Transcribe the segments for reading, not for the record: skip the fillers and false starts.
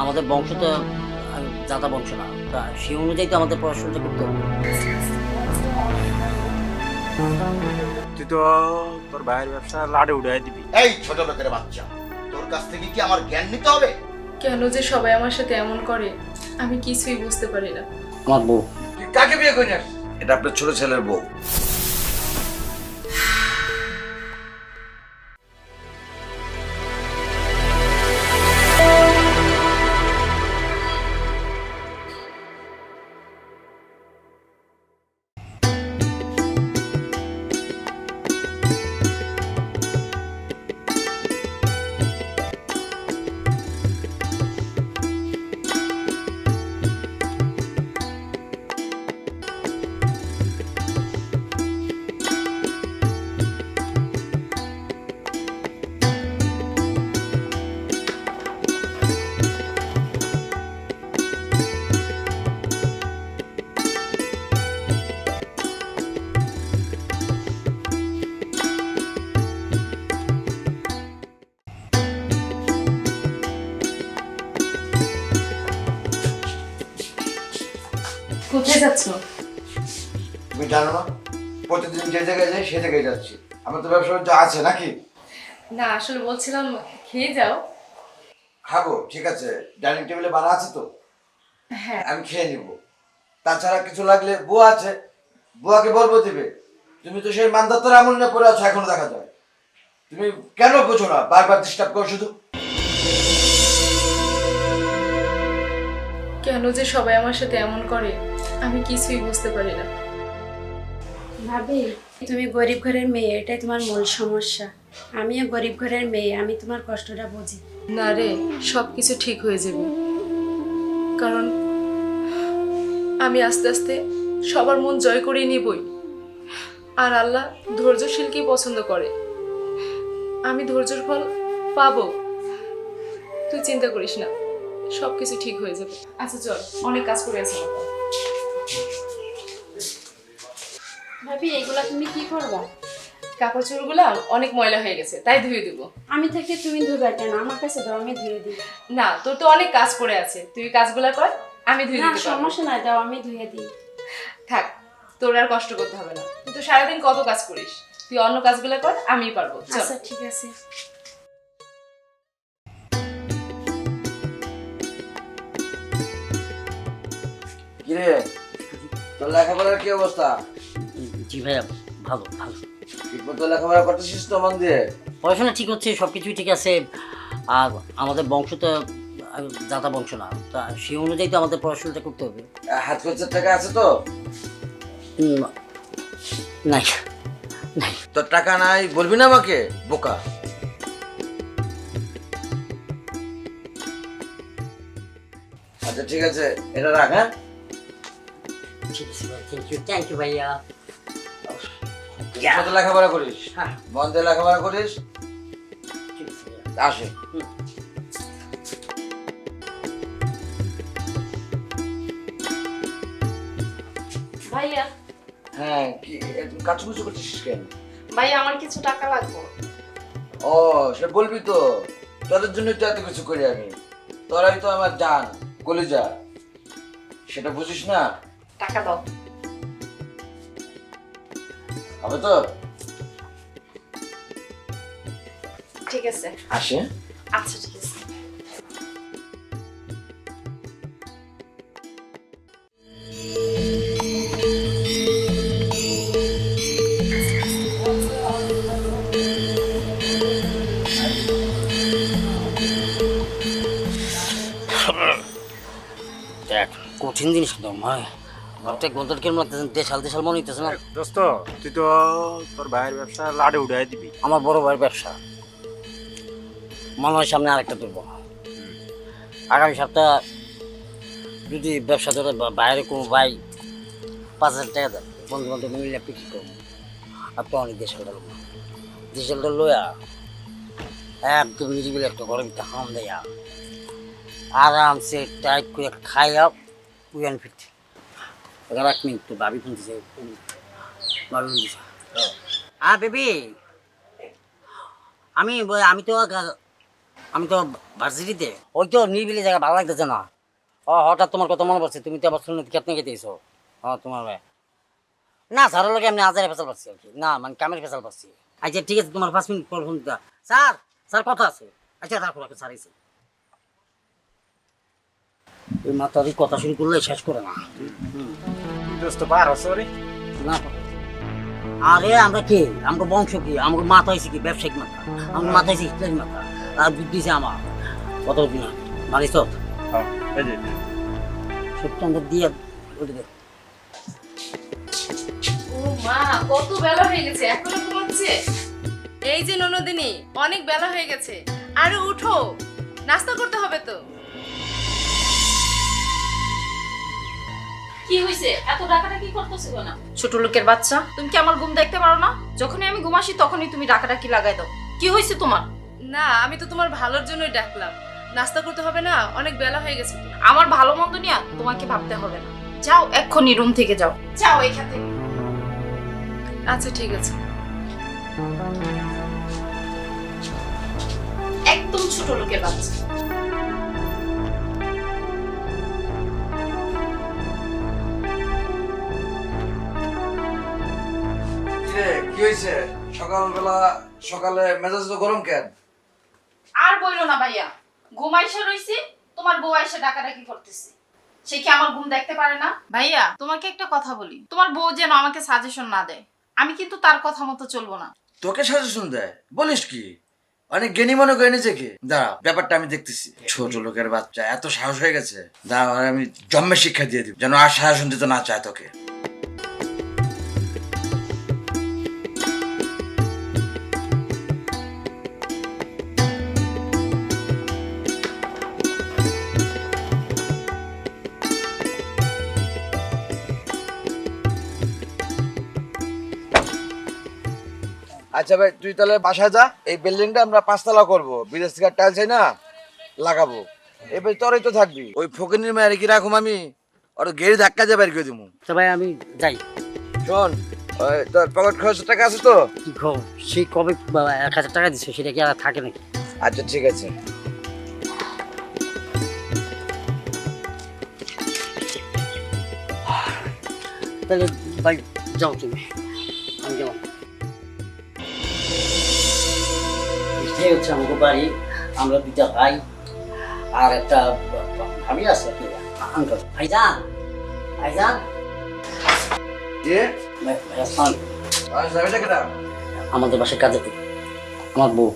আমাদের বংশ তো জাতা বংশ না, তা সেই অনুযায়ী তো আমাদের পড়াশোনাটা করতে হবে। তুই তো তোর ভাইয়ের ব্যবসা লাড়ে উড়াই দিবি। এই ছোট লোকের বাচ্চা, তোর কাছ থেকে কি আমার জ্ঞান নিতে হবে? কেন যে সবাই আমার সাথে এমন করে আমি কিছুই বুঝতে পারি না। আমার বউ। তুই কাকে বিয়ে করিস? এটা আপনার ছোট ছেলের বউ। কোথায় যাচ্ছ? তুমি জানো না, প্রতিদিন যে জায়গায় যাই সে জায়গায় যাচ্ছি। আমার তো ব্যবসা বাণিজ্য আছে নাকি? না, আসলে বলছিলাম খেয়ে যাও। খাবো, ঠিক আছে, ডাইনিং টেবিলে বানা আছে তো, হ্যাঁ। আমি খেয়ে নিব। তাছাড়া কিছু লাগলে বুয়া আছে, বুয়াকে বলবো দিবে। তুমি তো সেই মানদত্তর আমল নিয়ে পড়ে আছো, এখনো দেখা যায়। তুমি কেন বোঝো না? বারবার ডিস্টার্ব করো শুধু। কেন যে সবাই আমার সাথে এমন করে আমি কিছুই বুঝতে পারি না। ভাবি, তুমি গরিব ঘরের মেয়ে, এটাই তোমার মূল সমস্যা। আমিও গরিব ঘরের মেয়ে, আমি তোমার কষ্টটা বুঝি। না রে, সব কিছু ঠিক হয়ে যাবে, কারণ আমি আস্তে আস্তে সবার মন জয় করে নিবই। আর আল্লাহ ধৈর্যশীলকেই পছন্দ করে। আমি ধৈর্যের ফল পাবো, তুই চিন্তা করিস না, সব কিছু ঠিক হয়ে যাবে। আচ্ছা চল, অনেক কাজ করে আছে। ভাবি, এগুলা তুমি কি করবা? কাপড় চোপড়গুলো অনেক ময়লা হয়ে গেছে, তাই ধুয়ে দিব। আমি থেকে তুমি ধুবে কেন? আমার কাছে দাও, আমি ধুয়ে দিই। না, তোর তো অনেক কাজ করে আছে, তুই কাজগুলো কর, আমি ধুয়ে না, দিতে পারবো। সমস্যা নাই, দাও, আমি ধুয়ে দিই। থাক, তোর আর কষ্ট করতে হবে না, তুই তো সারাদিন কত কাজ করিস, তুই অন্য কাজগুলো কর, আমিই পারবো। চল। আচ্ছা ঠিক আছে। কিরে, তোর লেখাপড়ার কি অবস্থা? জি ভাইয়া, ভালো ভালো। ঠিক মতো লেখাপড়া করতেছিস তো মন দিয়ে? পড়াশোনা ঠিক হচ্ছে, সব কিছুই ঠিক আছে। আর আমাদের বংশ তো জাতা বংশ না, তা সেই অনুযায়ী তো আমাদের পড়াশোনাটা করতে হবে। হাত খরচের টাকা আছে তো? উম, নাই নাই। তোর টাকা নাই বলবি না আমাকে, বোকা। আচ্ছা ঠিক আছে, এটা রাখ। হ্যাঁ, ঠিক আছে ভাই, থ্যাংক ইউ ভাইয়া। ঠিক মতো লেখাপড়া করিস, হ্যাঁ, মন দিয়ে লেখাপড়া করিস। ঠিক আছে ভাইয়া। আসে। ভাইয়া, হ্যাঁ, কি কাচুকুচু করছিস কেন? ভাইয়া, আমার কিছু টাকা লাগবে। ও, সে বলবি তো, তোদের জন্য তো এত কিছু করি আমি। তোরাই তো আমার জান, কলিজা, সেটা বুঝিস না? টাকা দাও। হবে তো? ঠিক আছে। আসে। আচ্ছা ঠিক আছে। দেখ, কঠিন জিনিস একদম ভাই, ভাবতে গন্তর কেমন লাগতেছে, দেশাল দেশাল মনে হইতেছে না। দোস্ত, তুই তো তোর ভাইয়ের ব্যবসা লাড়ে উড়াই দিবি। আমার বড় ভাইয়ের ব্যবসা, মনে হয় সামনে আরেকটা তুলব। আগামী সপ্তাহ যদি ব্যবসা ধরে বাইরে কোনো ভাই 5,000 টাকা দেন, বন্ধু বান্ধব মিলে বিক্রি করবো। আর তো অনেক দেশালটা লোক, দেশালটা লইয়া একদম নিরিবিলি একটা ঘরের ভিতরে হাম দেয়া আরামসে টাইট করে খাইয়া উইয়ান ফিরতে। এবার 1 মিনিট, তো ভাবি ফোন দিছে, ভাবি ফোন দিছে। বেবি, আমি তো আমি তো ভার্সিটিতে। ওই তো নিরিবিলি জায়গা ভালো লাগতেছে না। ও হঠাৎ তোমার কথা মনে পড়ছে, তুমি তো আবার শুনে কেতনে খেতেছো। তোমার ভাই না স্যারের লোক এমনি আজারে ফেসাল পাচ্ছি আর কি, না মানে কামের ফেসাল পাচ্ছি। আচ্ছা ঠিক আছে, তোমার 5 মিনিট পর ফোন দিতা। স্যার স্যার কথা আছে। আচ্ছা রাখো রাখো, স্যার এসে এই মাতারি কথা শুরু করলে শেষ করে না। দোস্ত পার সরি না আরে আমরা কে, আমাকে বংশ কি, আমাকে মাথা হয়েছে কি ব্যবসায়িক মাথা, আমার মাথা হয়েছে ইসলামিক মাথা, আর বুদ্ধি আছে আমার কত দিন মানিস তো হ্যাঁ এই যে সত্য দিয়ে ওটা দেখ। ও মা, কত বেলা হয়ে গেছে, এখনো ঘুমাচ্ছে? এই যে ননদিনী, অনেক বেলা হয়ে গেছে, আরে উঠো, নাস্তা করতে হবে তো। কি হইছে? এত ডাকাডাকি করতেছো কেন? ছোট লোকের বাচ্চা, তুমি কি আমার ঘুম দেখতে পারো না? যখনই আমি ঘুমাসি তখনই তুমি ডাকাডাকি লাগাই দাও। কি হইছে তোমার? না, আমি তো তোমার ভালোর জন্যই ডাকলাম। নাস্তা করতে হবে না, অনেক বেলা হয়ে গেছে তো। আমার ভালো মন্দ নিয়ে তোমাকে ভাবতে হবে না। যাও এক্ষুনি রুম থেকে যাও, যাও এখান থেকে। আচ্ছা ঠিক আছে। একদম ছোট লোকের বাচ্চা। কি হয়েছে সকালবেলা? সকালে মেজাজ তো গরম কেন? আর বইলো না ভাইয়া, ঘুমাইসা রইছি, তোমার বউ আইসা ডাকাডাকি করতেছে। সে কি আমার ঘুম দেখতে পারে না? ভাইয়া তোমাকে একটা কথা বলি, তোমার বউ যেন আমাকে সাজেশন না দেয়, আমি কিন্তু তার কথা মতো চলবো না। তোকে সাজেশন দেয়? বলিস কি? অনেক জ্ঞানী মনে করে নিজেকে। দাঁড়া, ব্যাপারটা আমি দেখতেছি। ছোট লোকের বাচ্চা এত সাহস হয়ে গেছে, দাঁড়া ওরে আমি জন্মের শিক্ষা দিয়ে দিব, যেন আর সাজেশন দিতে না চায় তোকে। আচ্ছা ভাই, তুই তাহলে বাসায় যা। এই বিল্ডিংটা আমরা 5 তলা করবো, বিদেশ থেকে টাইলস না লাগাবো। এবার তোরই তো থাকবি। ওই ফকিনির মায়ের কি রাখুম আমি, ওর গেড়ি ধাক্কা দিয়ে বের করে দিব। তো ভাই আমি যাই। শোন, ওই তোর পকেট খরচের টাকা আছে তো? কি খবর? সেই কবে 1000 টাকা দিচ্ছে, সেটা কি আর থাকে নাকি? আচ্ছা ঠিক আছে। তাহলে ভাই যাও তুমি, আমি যাও। এটাই হচ্ছে আমাকে বাড়ি। আমরা 2টা ভাই আর একটা ভাবি আছে আর কি, আঙ্কেল। ভাইজান ভাইজান যে ভাইজান, যাবে কেটা? আমাদের বাসায় কাজে আমার বউ।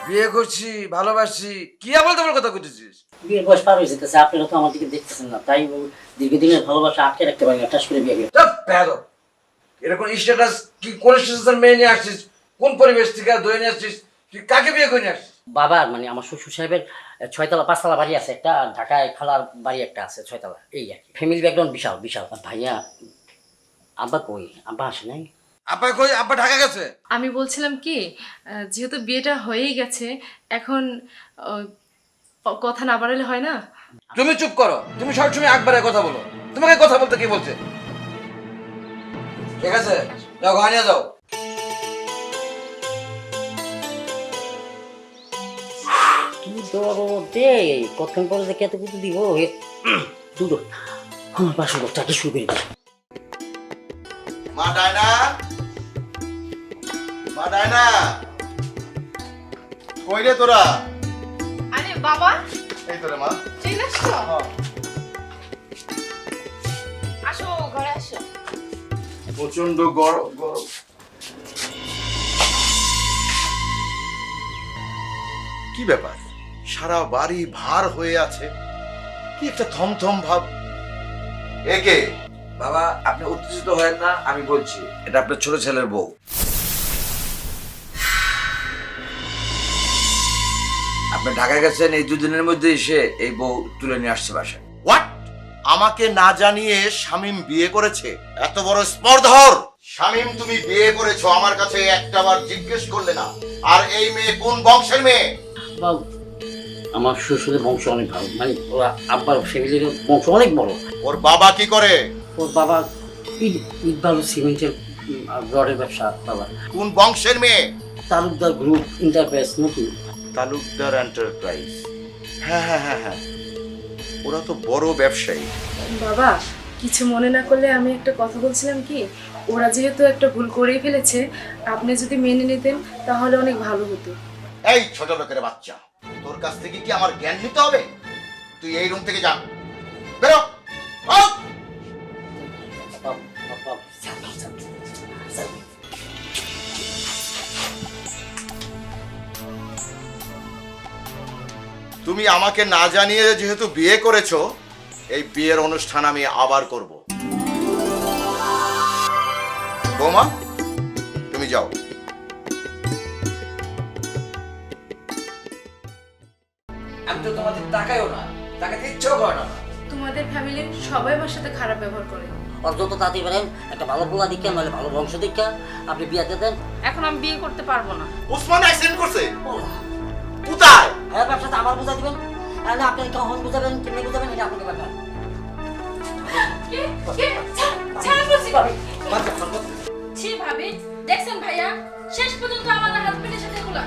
বিয়ে করছি, ভালোবাসি, কি বলতে বল কথা কইতেছিস? বিয়ের বয়স পার হয়ে যেতেছে, আপনারা তো আমার দিকে দেখতেছেন না, তাই দীর্ঘদিনের ভালোবাসা আটকে রাখতে পারি না, টাস করে বিয়ে। এরকম স্ট্যাটাস কি কোন স্টেশন মেয়ে নিয়ে আসছিস? কোন পরিবেশ থেকে ধরে নিয়ে আসছিস? তুই কাকে বিয়ে করে নিয়ে আসছিস? বাবার মানে আমার শ্বশুর সাহেবের 6 তলা 5 তলা বাড়ি আছে একটা, আর ঢাকায় খালার বাড়ি একটা আছে 6 তলা, এই আর কি। ফ্যামিলি ব্যাকগ্রাউন্ড বিশাল বিশাল। ভাইয়া আব্বা কই? আব্বা আসে নাই? আপা কই? আপা ঢাকা গেছে। আমি বলছিলাম কি, যেহেতু বিয়েটা হয়েই গেছে, এখন কথা না বাড়ালে হয় না। তুমি চুপ করো, তুমি সবসময় একবারে কথা বলো। তোমাকে কথা বলতে কি বলছে? ঠিক আছে, যাও ঘরে নিয়ে যাও। কি দরদে, কতক্ষণ পরে যে কত কিছু দিব দুটো। আমার পাশে লোকটা কি শুরু করে দিই। মা ডায়না, মা ডায়না, কই রে তোরা? আরে বাবা, এই তোরে মা। চলে আসছো? আসো ঘরে আসো। প্রচন্ড গরম গরম। কি ব্যাপার, সারা বাড়ি ভার হয়ে আছে, কি একটা থমথম ভাব। একে বাবা, আপনি উত্তেজিত হয়েন না, আমি বলছি এটা আপনার ছোট ছেলের বউ। আপনি ঢাকা গেছেন, এই 2 দিনের মধ্যে এসে এই বউ তুলে নিয়ে আসছে বাসায়। হোয়াট? আমাকে না জানিয়ে শামিম বিয়ে করেছে? এত বড় স্পর্ধর! শামিম, তুমি বিয়ে করেছো, আমার কাছে একটাবার জিজ্ঞেস করলে না। আর এই মেয়ে কোন বংশের মেয়ে? বাবু, আমার শ্বশুরের বংশ অনেক ভালো, মানে ওরা আব্বার ফ্যামিলির বংশ অনেক বড়। ওর বাবা কি করে? ওর বাবা ইট বালু সিমেন্টের রডের ব্যবসা। বাবা কোন বংশের মেয়ে? তালুকদার গ্রুপ ইন্টারপ্রাইজ নাকি? তালুকদার এন্টারপ্রাইজ, হ্যাঁ হ্যাঁ হ্যাঁ হ্যাঁ, ওরা তো বড় ব্যবসায়ী। বাবা কিছু মনে না করলে আমি একটা কথা বলছিলাম কি, ওরা যেহেতু একটা ভুল করেই ফেলেছে, আপনি যদি মেনে নিতেন তাহলে অনেক ভালো হতো। এই ছোট লোকের বাচ্চা, তোর কাছ থেকে কি আমার জ্ঞান নিতে হবে? তুই এই রুম থেকে যা, বেরো। আউট! তুমি আমাকে না জানিয়ে যেহেতু বিয়ে করেছো, এই বিয়ের অনুষ্ঠান আমি আবার করব। বৌমা, তুমি যাও। আমি তো তোমাদের তাকাইও না, তাকাতে ইচ্ছেও করে না। তোমাদের ফ্যামিলির সবাই আমার সাথে খারাপ ব্যবহার করে। আর যত তাড়াতাড়ি পারেন একটা ভালো পোলা দীক্ষা নাহলে ভালো বংশ দীক্ষা আপনি বিয়াতে দেন। এখন আমি বিয়ে করতে পারবো না। উসমান অ্যাক্সিডেন্ট করছে কোথায়? হ্যাঁ ব্যবসাটা আমার বুঝা দিবেন, তাহলে আপনি কখন বুঝাবেন কেমনি বুঝাবেন এটা আপনাকে ব্যাপার। ছি ভাবি, দেখছেন ভাইয়া শেষ পর্যন্ত আমার হাজবেন্ডের সাথে এগুলা।